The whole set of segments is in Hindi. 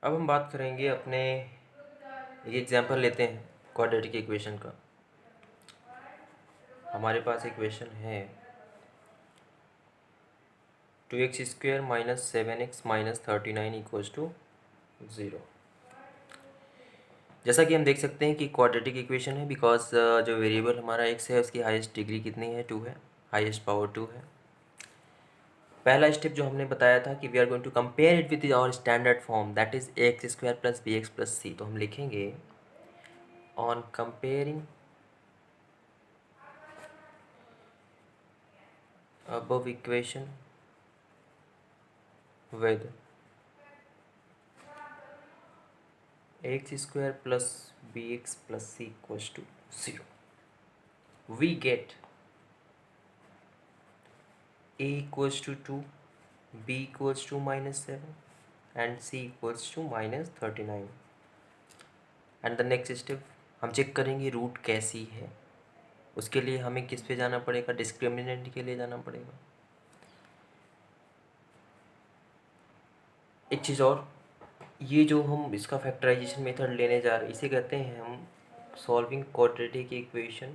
अब हम बात करेंगे अपने एक एग्जांपल लेते हैं क्वाड्रेटिक इक्वेशन का। हमारे पास इक्वेशन है 2x² - 7x - 39 = 0। जैसा कि हम देख सकते हैं कि क्वाड्रेटिक इक्वेशन है बिकॉज जो वेरिएबल हमारा x है उसकी हाईएस्ट डिग्री कितनी है, 2 है, हाईएस्ट पावर 2 है। पहला स्टेप जो हमने बताया था कि we are going to compare it with our standard form that is ax² + bx + c। तो हम लिखेंगे on comparing above equation with ax² + bx + c = 0, we get a = 2, b = -7 and c = -39। And the next step हम चेक करेंगे रूट कैसी है। उसके लिए हमें किस पे जाना पड़ेगा, डिस्क्रिमिनेंट के लिए जाना पड़ेगा। एक चीज़ और, ये जो हम इसका फैक्टराइजेशन मेथड लेने जा रहे हैं इसे कहते हैं हम solving quadratic equation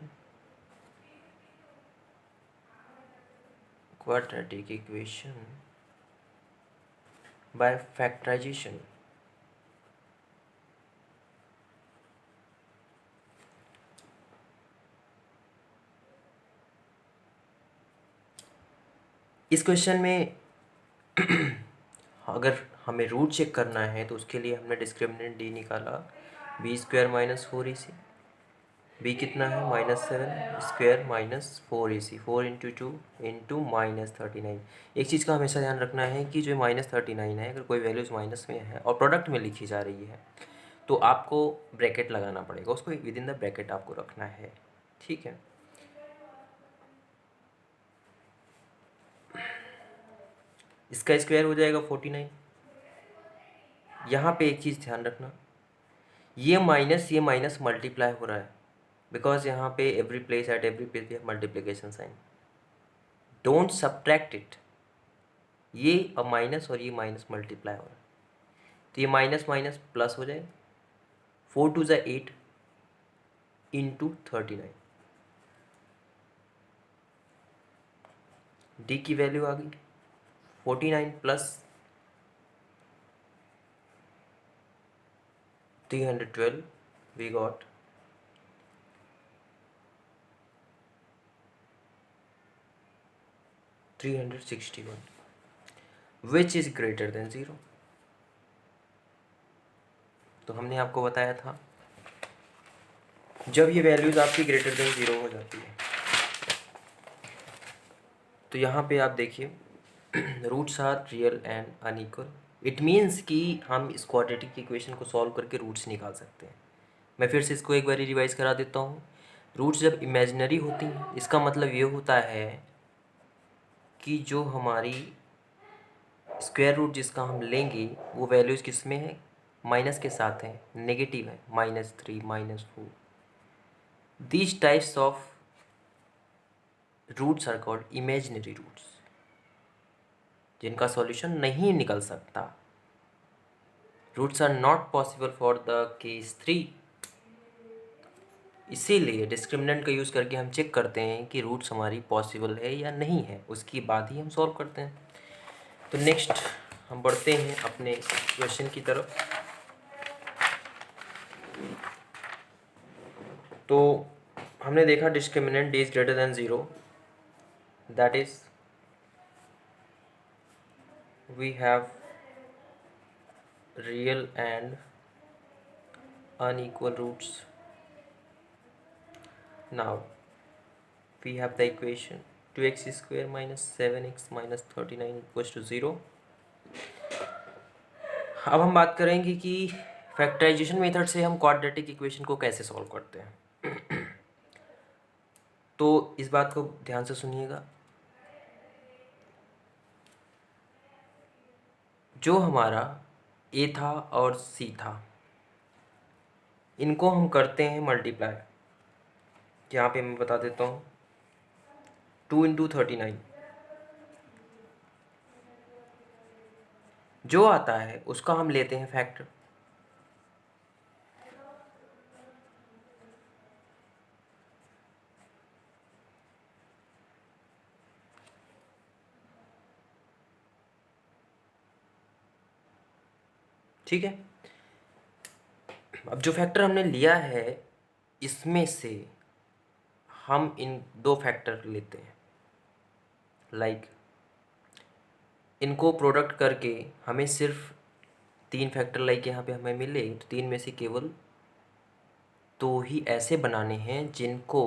by factorisation. इस क्वेश्चन में अगर हमें रूट चेक करना है तो उसके लिए हमने डिस्क्रिमिनेंट डी निकाला, b² - 4ac। b कितना है, -7² - 4ac, 4 × 2 × -39। एक चीज़ का हमेशा ध्यान रखना है कि जो -39 है, अगर कोई वैल्यूज़ माइनस में है और प्रोडक्ट में लिखी जा रही है तो आपको ब्रैकेट लगाना पड़ेगा, उसको विद इन द ब्रैकेट आपको रखना है, ठीक है। इसका स्क्वायर हो जाएगा 49। यहाँ पे एक चीज़ ध्यान रखना, ये माइनस मल्टीप्लाई हो रहा है बिकॉज यहाँ पे every place at every place we have multiplication sign. Don't subtract it, ये माइनस और ये माइनस मल्टीप्लाई हो रहा है तो ये माइनस माइनस प्लस हो जाए, 4 × 2 = 8 × 39। डी की वैल्यू आ गई 49 + 312, we got 361 which is greater than 0। तो हमने आपको बताया था जब ये वैल्यूज आपकी ग्रेटर देन 0 हो जाती है तो यहाँ पे आप देखिए roots are real and unequal. It means कि हम इस क्वाड्रेटिक इक्वेशन को सॉल्व करके रूट्स निकाल सकते हैं। मैं फिर से इसको एक बार रिवाइज करा देता हूँ। रूट्स जब इमेजिनरी होती हैं इसका मतलब ये होता है कि जो हमारी स्क्वायर रूट जिसका हम लेंगे वो वैल्यूज़ किस में है, माइनस के साथ हैं, नेगेटिव है, -3 -4। These types of roots are called imaginary roots, जिनका सॉल्यूशन नहीं निकल सकता। Roots are not possible for the case 3। इसीलिए डिस्क्रिमिनेंट का यूज़ करके हम चेक करते हैं कि रूट्स हमारी पॉसिबल है या नहीं है, उसके बाद ही हम सॉल्व करते हैं। तो नेक्स्ट हम बढ़ते हैं अपने क्वेश्चन की तरफ। तो हमने देखा discriminant D is greater than 0, that is we have real and unequal roots. Now we have the equation 2x² - 7x - 39 = 0। अब हम बात करेंगे कि फैक्टराइजेशन मेथड से हम क्वाड्रेटिक इक्वेशन को कैसे सॉल्व करते हैं। तो इस बात को ध्यान से सुनिएगा, जो हमारा a था और c था इनको हम करते हैं मल्टीप्लाई। यहाँ पे मैं बता देता हूँ 2 × 39 जो आता है उसका हम लेते हैं फैक्टर। ठीक है। अब जो फैक्टर हमने लिया है इसमें से हम इन दो फैक्टर लेते हैं, लाइक इनको प्रोडक्ट करके हमें सिर्फ तीन फैक्टर लाइक यहाँ पे हमें मिले, तो तीन में से केवल दो ही ऐसे बनाने हैं जिनको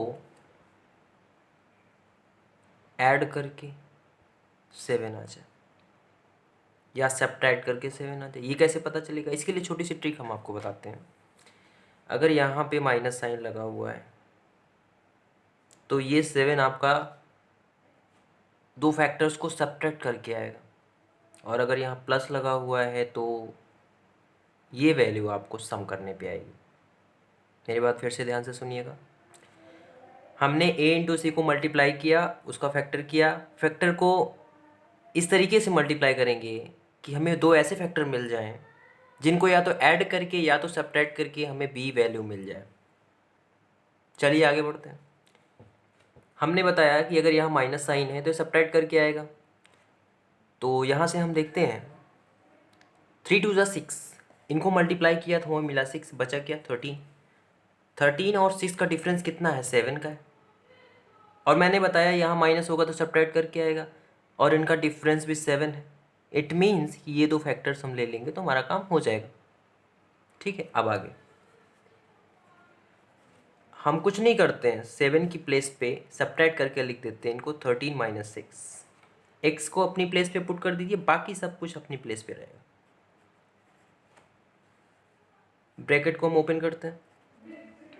ऐड करके 7 आ जाए या सब्ट्रैक्ट करके 7 आ जाए। ये कैसे पता चलेगा? इसके लिए छोटी सी ट्रिक हम आपको बताते हैं। अगर यहाँ पे माइनस साइन लगा हुआ है तो ये 7 आपका दो फैक्टर्स को सब्ट्रैक्ट करके आएगा, और अगर यहाँ प्लस लगा हुआ है तो ये वैल्यू आपको सम करने पे आएगी। मेरी बात फिर से ध्यान से सुनिएगा। हमने a इंटू सी को मल्टीप्लाई किया, उसका फैक्टर किया। फैक्टर को इस तरीके से मल्टीप्लाई करेंगे कि हमें दो ऐसे फैक्टर मिल जाएं जिनको या तो ऐड करके या तो सब्ट्रैक्ट करके हमें b वैल्यू मिल जाए। चलिए आगे बढ़ते हैं। हमने बताया कि अगर यहाँ माइनस साइन है तो सब्ट्रैक्ट करके आएगा, तो यहाँ से हम देखते हैं 3 2 ज़ा 6, इनको मल्टीप्लाई किया तो हमें मिला 6, बचा क्या 13। 13 और 6 का डिफरेंस कितना है? 7 का है। और मैंने बताया यहाँ माइनस होगा तो सब्ट्रैक्ट करके आएगा, और इनका डिफरेंस भी 7 है। इट मीन्स कि ये दो फैक्टर्स हम ले लेंगे तो हमारा काम हो जाएगा। ठीक है, अब आगे हम कुछ नहीं करते हैं, 7 की प्लेस पे सब्ट्रैक्ट करके लिख देते हैं इनको 13 माइनस 6। एक्स को अपनी प्लेस पे पुट कर दीजिए, बाकी सब कुछ अपनी प्लेस पे रहेगा। ब्रैकेट को हम ओपन करते हैं,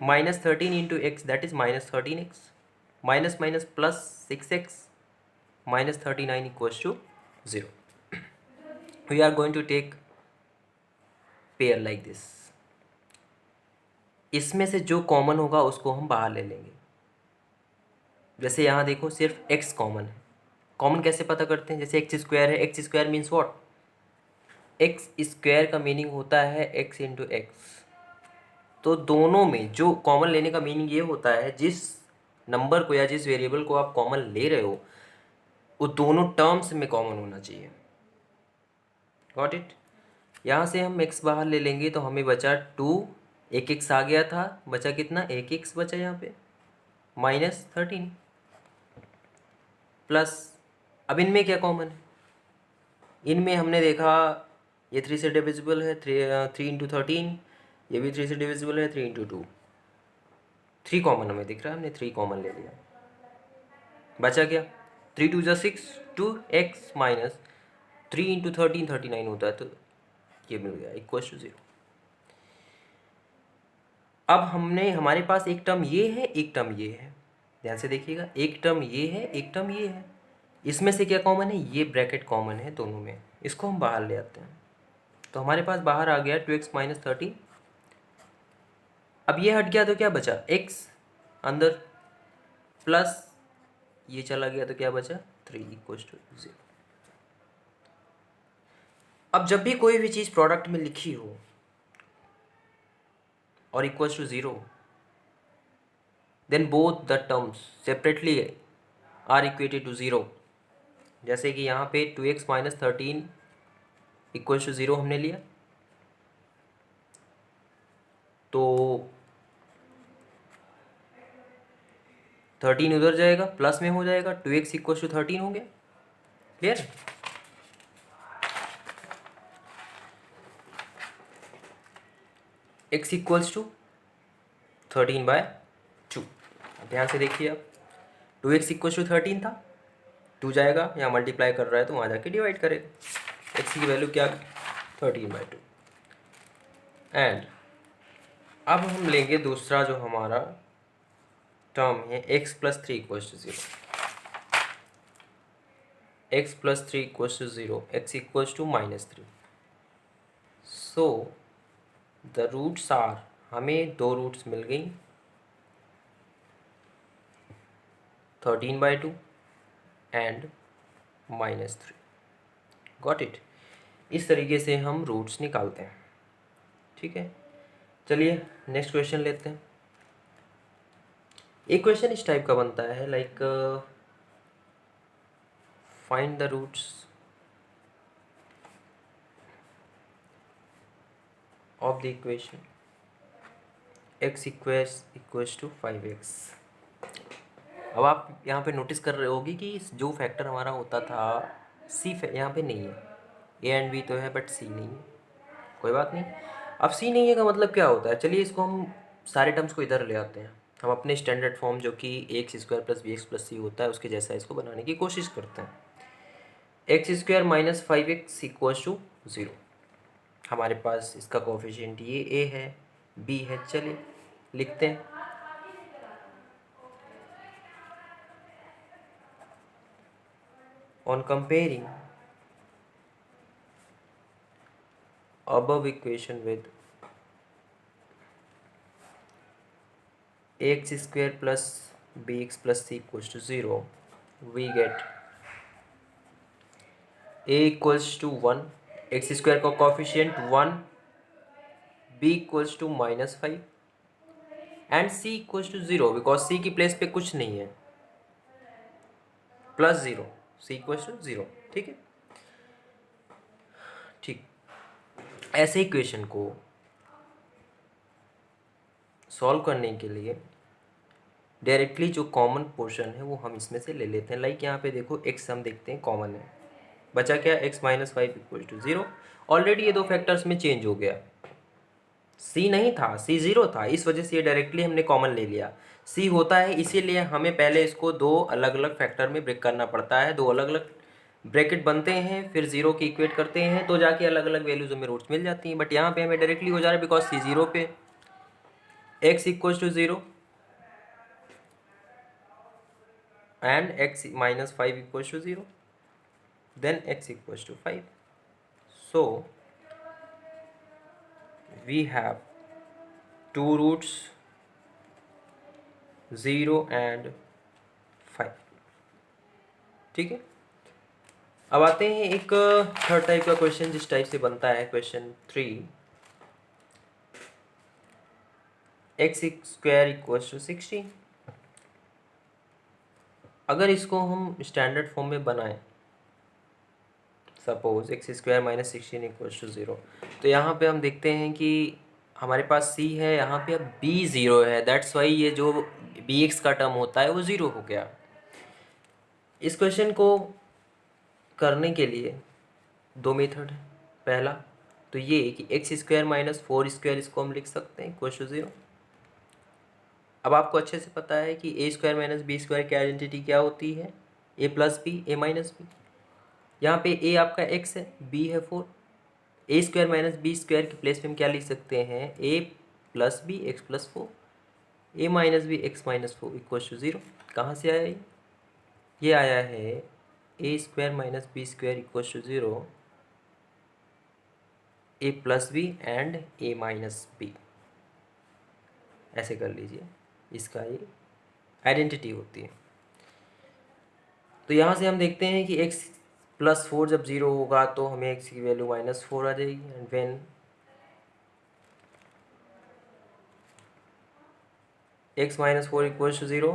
minus 13 into x that is minus 13x, minus minus plus 6x, minus 39 equals to 0। We are going to take pair like this. इसमें से जो कॉमन होगा उसको हम बाहर ले लेंगे। जैसे यहाँ देखो सिर्फ x कॉमन है। कॉमन कैसे पता करते हैं? जैसे एक्स स्क्वायर है, x square means what? X square का मीनिंग होता है x इंटू एक्स। तो दोनों में जो कॉमन लेने का मीनिंग ये होता है, जिस नंबर को या जिस वेरिएबल को आप कॉमन ले रहे हो वो दोनों टर्म्स में कॉमन होना चाहिए। Got it? यहाँ से हम x बाहर ले लेंगे तो हमें बचा 2, एक x आ गया था, बचा कितना? एक x बचा यहाँ पे, माइनस 13 प्लस। अब इनमें क्या कॉमन है? इनमें हमने देखा ये 3 से डिविजिबल है, 3 इंटू 13, ये भी 3 से डिविजिबल है, 3 इंटू 2। 3 कॉमन हमें दिख रहा है, हमने 3 कॉमन ले लिया। बचा क्या? 3 2 ज़ा 6, 2x माइनस 3 इंटू 13 39 होता है, तो ये मिल गया इक्वल टू 0। अब हमने हमारे पास एक टर्म ये है, एक टर्म ये है। ध्यान से देखिएगा, एक टर्म ये है, एक टर्म ये है। इसमें से क्या कॉमन है? ये ब्रैकेट कॉमन है दोनों में, इसको हम बाहर ले आते हैं। तो हमारे पास बाहर आ गया 2x माइनस 13। अब ये हट गया तो क्या बचा? x अंदर, प्लस ये चला गया तो क्या बचा? 3 इक्वल टू 0। अब जब भी कोई भी चीज़ प्रोडक्ट में लिखी हो और equals to 0, then both the terms separately are equated to 0। जैसे कि यहाँ पे 2x माइनस 13 इक्वल्स टू 0 हमने लिया, तो 13 उधर जाएगा, प्लस में हो जाएगा, 2x इक्वल्स टू 13 हो गया। क्लियर? x equals to 13/2। ध्यान से देखिए, अब 2x इक्वल्स टू 13 था, 2 जाएगा, यहाँ मल्टीप्लाई कर रहा है तो वहाँ जाके डिवाइड करेगा। x की वैल्यू क्या? 13/2। एंड अब हम लेंगे दूसरा जो हमारा टर्म है, x plus 3 equals to 0। x plus 3 equals to 0, x equals to minus 3। So the roots are, हमें दो रूट्स मिल गई, 13/2 एंड माइनस 3। Got it? इस तरीके से हम रूट्स निकालते हैं। ठीक है, चलिए नेक्स्ट क्वेश्चन लेते हैं। एक क्वेश्चन इस टाइप का बनता है, like find the roots of the equation x equals to 5x। अब आप यहाँ पे नोटिस कर रहे होगी कि जो फैक्टर हमारा होता था सी यहाँ पे नहीं है, ए एंड बी तो है बट सी नहीं है। कोई बात नहीं। अब सी नहीं है का मतलब क्या होता है, चलिए इसको हम सारे टर्म्स को इधर ले आते हैं। हम अपने स्टैंडर्ड फॉर्म जो कि X square plus B X plus C होता है उसके जैसा इसको बनाने की कोशिश करते हैं। X square minus 5x equals to 0। हमारे पास इसका कोफिशिएंट ये ए है, बी है। चलिए लिखते हैं। On comparing above equation with ax square plus bx plus c equals to 0, we get a equals to 1, x square का coefficient 1, b equals to -5 and c equals to 0 because c की प्लेस पे कुछ नहीं है, +0, c equals to 0। ठीक है, ठीक। ऐसे इक्वेशन को सॉल्व करने के लिए डायरेक्टली जो कॉमन पोर्शन है वो हम इसमें से ले लेते हैं। लाइक यहाँ पे देखो x हम देखते हैं कॉमन है, बचा क्या, x minus 5 equal to 0। Already ये दो फैक्टर्स में चेंज हो गया, c नहीं था, c 0 था, इस वजह से ये डायरेक्टली हमने कॉमन ले लिया। c होता है इसीलिए हमें पहले इसको दो अलग अलग फैक्टर में ब्रेक करना पड़ता है, दो अलग अलग ब्रैकेट बनते हैं, फिर 0 की इक्वेट करते हैं तो जाके अलग अलग वैल्यूज हमें रूट्स मिल जाती हैं। बट यहाँ पे हमें डायरेक्टली हो जा रहा है बिकॉज c 0 पे x equal to 0 and x minus 5 equals to 0, then x equals to 5. So we have two roots 0 and 5। ठीक है, अब आते हैं एक थर्ड टाइप का क्वेश्चन जिस टाइप से बनता है question 3, x square equals to 16। अगर इसको हम स्टैंडर्ड फॉर्म में बनाएं, suppose x square minus 16 equals to 0, तो यहाँ पे हम देखते हैं कि हमारे पास c है, यहाँ पे अब b 0 है, दैट्स वाई ये जो bx का टर्म होता है वो 0 हो गया। इस क्वेश्चन को करने के लिए दो मेथड है। पहला तो ये कि एक्स स्क्वायर माइनस 4 स्क्वायर इसको हम लिख सकते हैं इक्वल्स टू 0। अब आपको अच्छे से पता है कि A square minus B square की आइडेंटिटी क्या होती है, A plus B, A minus B. यहाँ पे ए आपका एक्स है, बी है 4, A square minus B square की प्लेस पे हम क्या लिख सकते हैं, A plus B X plus 4, A minus B X minus 4 equals to 0। कहाँ से आया ये आया है A square minus B square equals to 0, a plus b and a minus b. ऐसे कर लीजिए, इसका ये आइडेंटिटी होती है। तो यहाँ से हम देखते हैं कि x प्लस 4 जब 0 होगा तो हमें x की वैल्यू -4 आ जाएगी, and when x minus 4 equals to 0,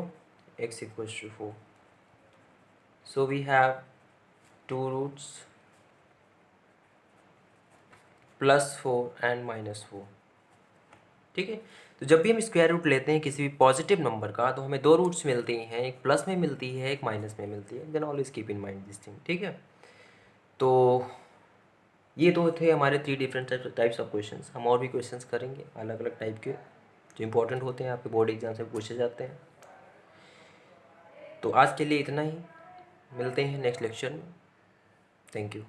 x equals to 4. So we have two roots +4 and -4। ठीक है, तो जब भी हम स्क्वायर रूट लेते हैं किसी भी पॉजिटिव नंबर का तो हमें दो रूट्स मिलती हैं, एक प्लस में मिलती है, एक माइनस में मिलती है। Then always keep in mind this thing. ठीक है, तो ये तो थे हमारे 3 डिफरेंट टाइप्स ऑफ क्वेश्चंस। हम और भी क्वेश्चंस करेंगे अलग अलग टाइप के जो इंपॉर्टेंट होते हैं, आपके बोर्ड एग्जाम से पूछे जाते हैं। तो आज के लिए इतना ही, मिलते हैं नेक्स्ट लेक्चर में। Thank you.